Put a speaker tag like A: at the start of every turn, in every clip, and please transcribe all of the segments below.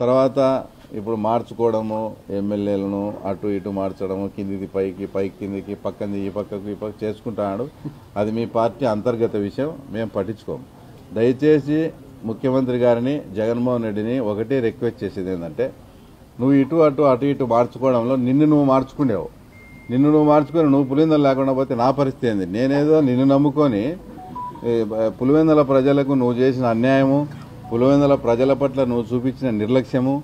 A: తర్వాత ఇప్పుడు మార్చుకోవడము ఎమ్మెల్యేలను అటు ఇటు మార్చడము కిందిది పైకి పైకి కిందికి పక్కది ఈ పక్కకు ఈ పక్క చేసుకుంటున్నాడు. అది మీ పార్టీ అంతర్గత విషయం, మేము పట్టించుకోము. దయచేసి ముఖ్యమంత్రి గారిని జగన్మోహన్ రెడ్డిని ఒకటే రిక్వెస్ట్ చేసేది ఏంటంటే, నువ్వు అటు ఇటు మార్చుకోవడంలో నిన్ను నువ్వు మార్చుకునేవు. నిన్ను నువ్వు మార్చుకొని నువ్వు పులివెందులు లేకుండా పోతే నా పరిస్థితి ఏంది? నేనేదో నిన్ను నమ్ముకొని పులివెందుల ప్రజలకు నువ్వు చేసిన అన్యాయము, పులివెందుల ప్రజల పట్ల నువ్వు చూపించిన నిర్లక్ష్యము,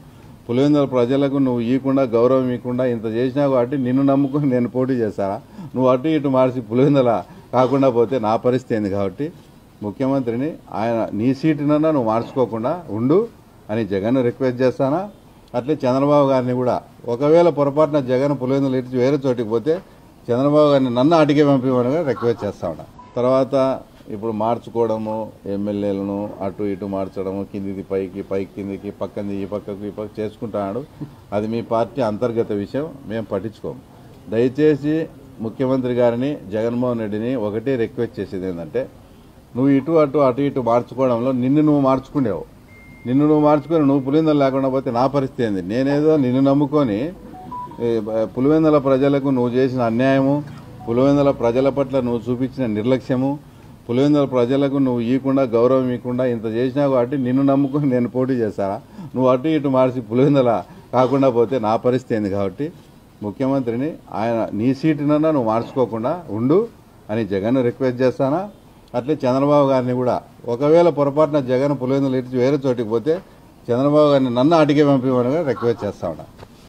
A: పులివెందుల ప్రజలకు నువ్వు ఇవ్వకుండా గౌరవం ఇవ్వకుండా ఇంత చేసినావు కాబట్టి నిన్ను నమ్ముకొని నేను పోటీ చేశానా? నువ్వు అటు ఇటు మార్చి పులివెందుల కాకుండా పోతే నా పరిస్థితి ఏంది? కాబట్టి ముఖ్యమంత్రిని ఆయన నీ సీటునన్నా నువ్వు మార్చుకోకుండా ఉండు అని జగన్ రిక్వెస్ట్ చేస్తానా. అట్లే చంద్రబాబు గారిని కూడా ఒకవేళ పొరపాటున జగన్ పులివెందులు ఇచ్చి వేరే చోటికి పోతే చంద్రబాబు గారిని నన్ను అడిగే పంపించమని రిక్వెస్ట్ చేస్తా ఉన్నా. తర్వాత ఇప్పుడు మార్చుకోవడము ఎమ్మెల్యేలను అటు ఇటు మార్చడము కిందిది పైకి పైకి కిందికి పక్కది ఈ పక్కకు ఈ పక్క చేసుకుంటున్నాడు. అది మీ పార్టీ అంతర్గత విషయం, మేము పట్టించుకోము. దయచేసి ముఖ్యమంత్రి గారిని జగన్మోహన్ రెడ్డిని ఒకటే రిక్వెస్ట్ చేసేది ఏంటంటే, నువ్వు అటు ఇటు మార్చుకోవడంలో నిన్ను నువ్వు మార్చుకునేవు. నిన్ను నువ్వు మార్చుకొని నువ్వు పులివెందులు లేకుండా పోతే నా పరిస్థితి ఏంది? నేనేదో నిన్ను నమ్ముకొని పులివెందుల ప్రజలకు నువ్వు చేసిన అన్యాయము, పులివెందుల ప్రజల పట్ల నువ్వు చూపించిన నిర్లక్ష్యము, పులివెందుల ప్రజలకు నువ్వు ఇవ్వకుండా గౌరవం ఇవ్వకుండా ఇంత చేసినావు కాబట్టి నిన్ను నమ్ముకొని నేను పోటీ చేశానా? నువ్వు అటు ఇటు మార్చి పులివెందుల కాకుండా పోతే నా పరిస్థితి ఏంది? కాబట్టి ముఖ్యమంత్రిని ఆయన నీ సీటునన్నా నువ్వు మార్చుకోకుండా ఉండు అని జగన్ రిక్వెస్ట్ చేస్తానా. అట్లే చంద్రబాబు గారిని కూడా ఒకవేళ పొరపాటున జగన్ పులివెందులు ఇచ్చి వేరే చోటికి పోతే చంద్రబాబు గారిని నన్ను అడిగే పంపించమని రిక్వెస్ట్ చేస్తా ఉన్నా.